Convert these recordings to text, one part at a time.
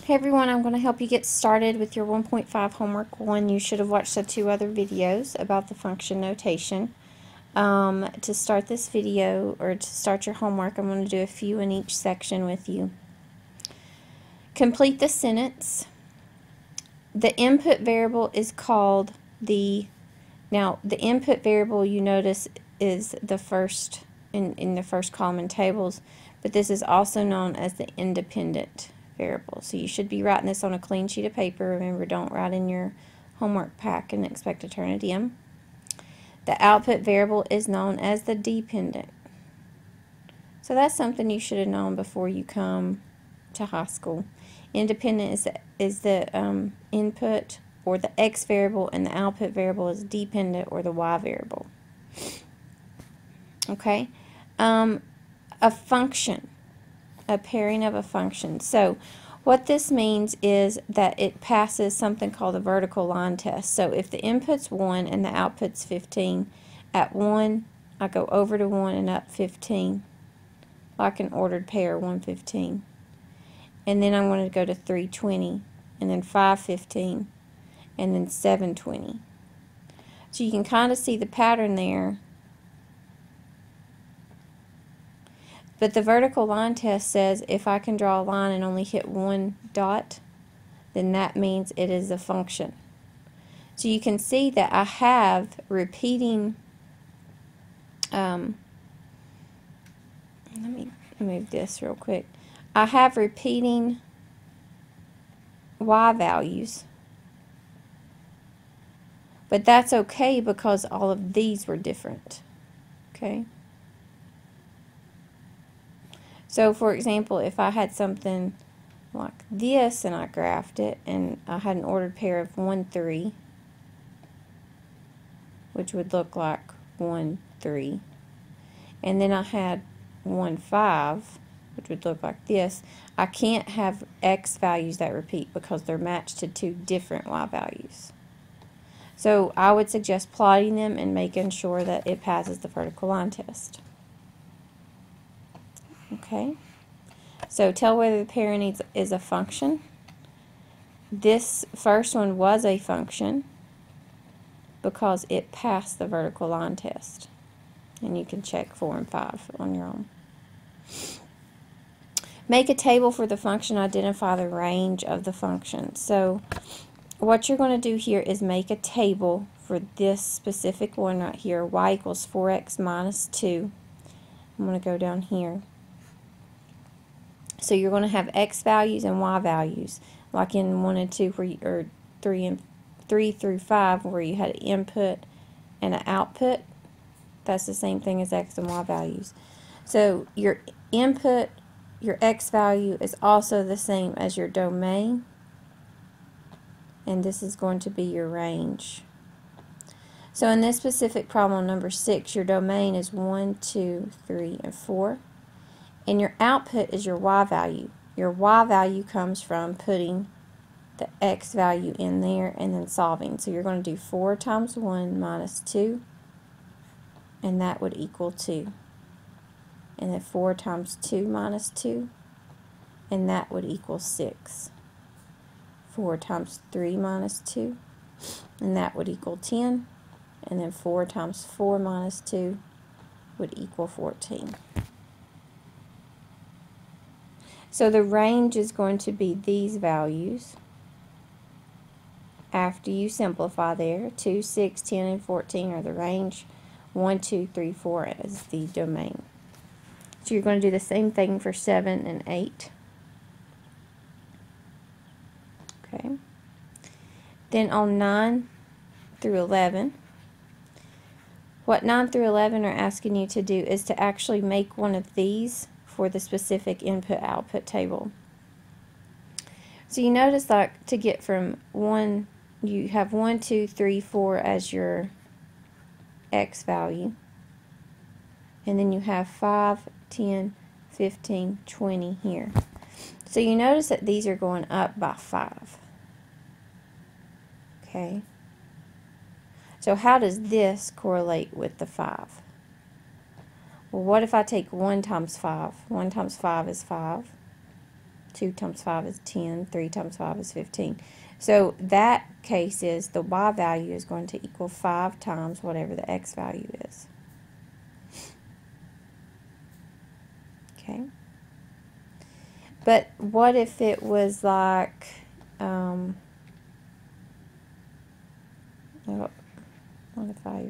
Hey everyone, I'm going to help you get started with your 1.5 homework 1. You should have watched the 2 other videos about the function notation. To start this video, or to start your homework, I'm going to do a few in each section with you. Complete the sentence. The input variable is called now the input variable, you notice, is the first in the first column in tables, but this is also known as the independent variable. So you should be writing this on a clean sheet of paper. Remember, don't write in your homework pack and expect to turn it in. The output variable is known as the dependent. So that's something you should have known before you come to high school. Independent is the input or the x variable, and the output variable is dependent or the y variable. Okay, a function. A pairing of a function. So what this means is that it passes something called the vertical line test. So if the input's 1 and the output's 15, at 1 I go over to 1 and up 15, like an ordered pair, 115. And then I'm going to go to 320, and then 515, and then 720. So you can kind of see the pattern there. But the vertical line test says if I can draw a line and only hit one dot, then that means it is a function. So you can see that I have repeating, let me move this real quick. I have repeating y values, but that's okay because all of these were different. Okay? So, for example, if I had something like this and I graphed it, and I had an ordered pair of 1, 3, which would look like 1, 3, and then I had 1, 5, which would look like this, I can't have x values that repeat because they're matched to 2 different y values. So I would suggest plotting them and making sure that it passes the vertical line test. Okay, so tell whether the pairing is a function. This first one was a function because it passed the vertical line test. And you can check 4 and 5 on your own. Make a table for the function. Identify the range of the function. So what you're going to do here is make a table for this specific one right here. Y equals 4x minus 2. I'm going to go down here. So you're going to have x values and y values, like in 1 and 2, where or 3 through 5, where you had an input and an output. That's the same thing as x and y values. So your input, your x value, is also the same as your domain, and this is going to be your range. So in this specific problem, number 6, your domain is 1, 2, 3, and 4. And your output is your y value. Your y value comes from putting the x value in there and then solving. So you're going to do 4 times 1 minus 2, and that would equal 2. And then 4 times 2 minus 2, and that would equal 6. 4 times 3 minus 2, and that would equal 10. And then 4 times 4 minus 2 would equal 14. So the range is going to be these values after you simplify there. 2, 6, 10, and 14 are the range. 1, 2, 3, 4 is the domain. So you're going to do the same thing for 7 and 8. Okay. Then on 9 through 11, what 9 through 11 are asking you to do is to actually make one of these for the specific input-output table. So you notice, like, to get from 1, you have 1, 2, 3, 4 as your x value, and then you have 5, 10, 15, 20 here. So you notice that these are going up by 5. Okay. So how does this correlate with the 5? Well, what if I take 1 times 5? 1 times 5 is 5. 2 times 5 is 10, 3 times 5 is 15. So that case is the y value is going to equal 5 times whatever the x value is. Okay. But what if it was like, oh, what if I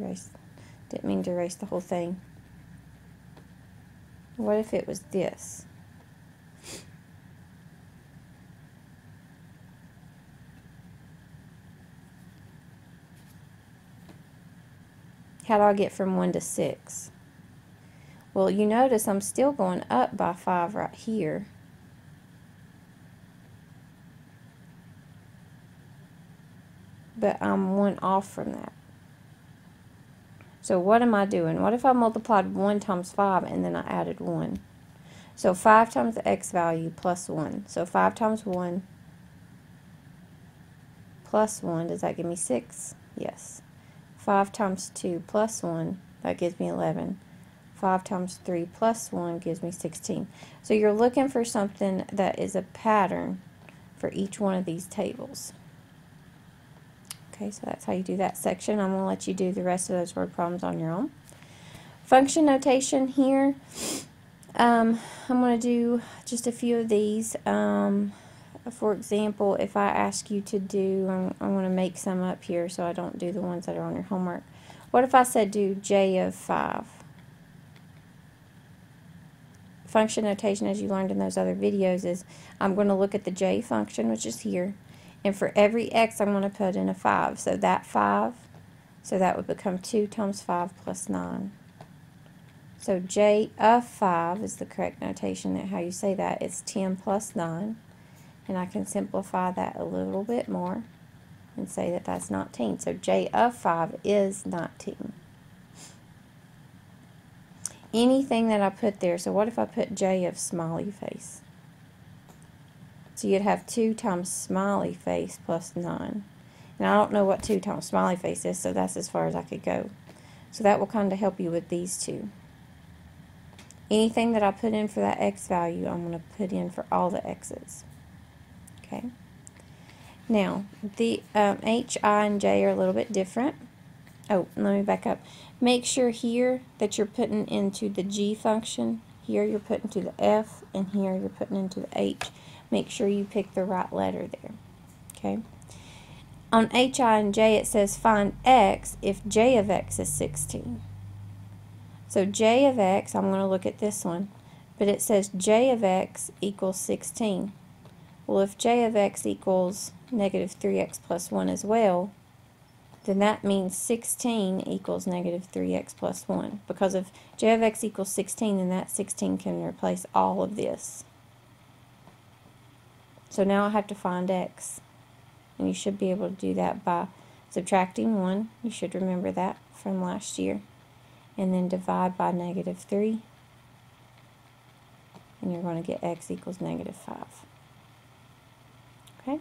didn't mean to erase the whole thing. What if it was this? How do I get from 1 to 6? Well, you notice I'm still going up by 5 right here. But I'm 1 off from that. So what am I doing? What if I multiplied 1 times 5 and then I added 1? So 5 times the x value plus 1. So 5 times 1 plus 1, does that give me 6? Yes. 5 times 2 plus 1, that gives me 11. 5 times 3 plus 1 gives me 16. So you're looking for something that is a pattern for each one of these tables. Okay, so that's how you do that section. I'm going to let you do the rest of those word problems on your own. Function notation here. I'm going to do just a few of these. For example, if I ask you to do, I'm going to make some up here so I don't do the ones that are on your homework. What if I said do j of 5? Function notation, as you learned in those other videos, is I'm going to look at the j function, which is here, and for every x I'm going to put in a 5. So that 5, so that would become 2 times 5 plus 9. So j of 5 is the correct notation, and how you say that. It's 10 plus 9, and I can simplify that a little bit more and say that that's 19. So j of 5 is 19. Anything that I put there, so what if I put j of smiley face? So you'd have 2 times smiley face plus 9. And I don't know what 2 times smiley face is, so that's as far as I could go. So that will kind of help you with these two. Anything that I put in for that x value, I'm going to put in for all the x's. Okay. Now, the h, I, and j are a little bit different. Oh, let me back up. Make sure here that you're putting into the g function. Here you're putting to the f, and here you're putting into the h. Make sure you pick the right letter there. Okay. On h, I, and j, it says find x if j of x is 16. So j of x, I'm going to look at this one, but it says j of x equals 16. Well, if j of x equals negative 3x plus 1 as well, then that means 16 equals negative 3x plus 1. Because if j of x equals 16, then that 16 can replace all of this. So now I have to find x. And you should be able to do that by subtracting 1. You should remember that from last year. And then divide by negative 3. And you're going to get x equals negative 5. Okay?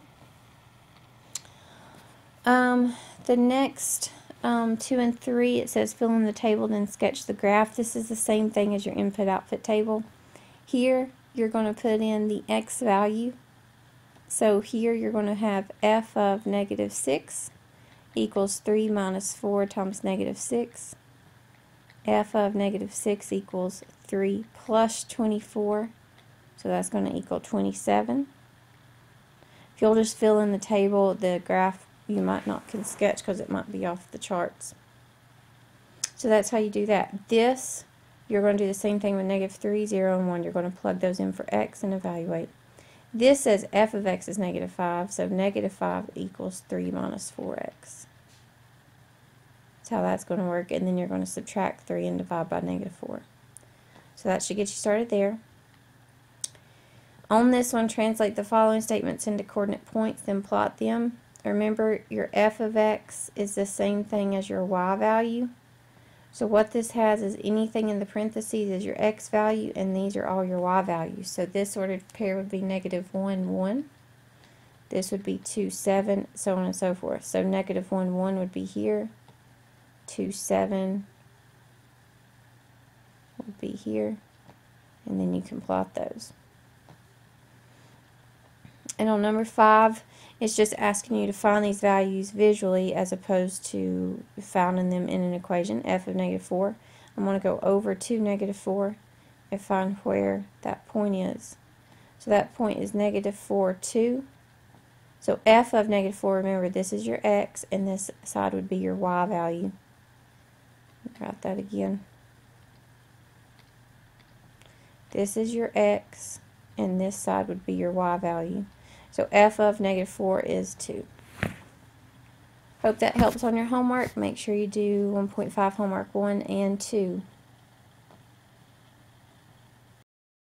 The next 2 and 3, it says fill in the table, then sketch the graph. This is the same thing as your input-output table. Here, you're going to put in the x value. So here you're going to have f of negative 6 equals 3 minus 4 times negative 6. F of negative 6 equals 3 plus 24. So that's going to equal 27. If you'll just fill in the table, the graph you might not can sketch because it might be off the charts. So that's how you do that. This, you're going to do the same thing with negative 3, 0, and 1. You're going to plug those in for x and evaluate. This says f of x is negative 5, so negative 5 equals 3 minus 4x. That's how that's going to work, and then you're going to subtract 3 and divide by negative 4. So that should get you started there. On this one, translate the following statements into coordinate points, then plot them. Remember, your f of x is the same thing as your y value. So what this has is anything in the parentheses is your x value, and these are all your y values. So this ordered pair would be negative 1, 1. This would be 2, 7, so on and so forth. So negative 1, 1 would be here. 2, 7 would be here. And then you can plot those. And on number 5, it's just asking you to find these values visually as opposed to finding them in an equation, f of negative 4. I'm going to go over to negative 4 and find where that point is. So that point is negative 4, 2. So f of negative 4, remember this is your x and this side would be your y value. Write that again. This is your x and this side would be your y value. So f of negative 4 is 2. Hope that helps on your homework. Make sure you do 1.5 homework 1 and 2.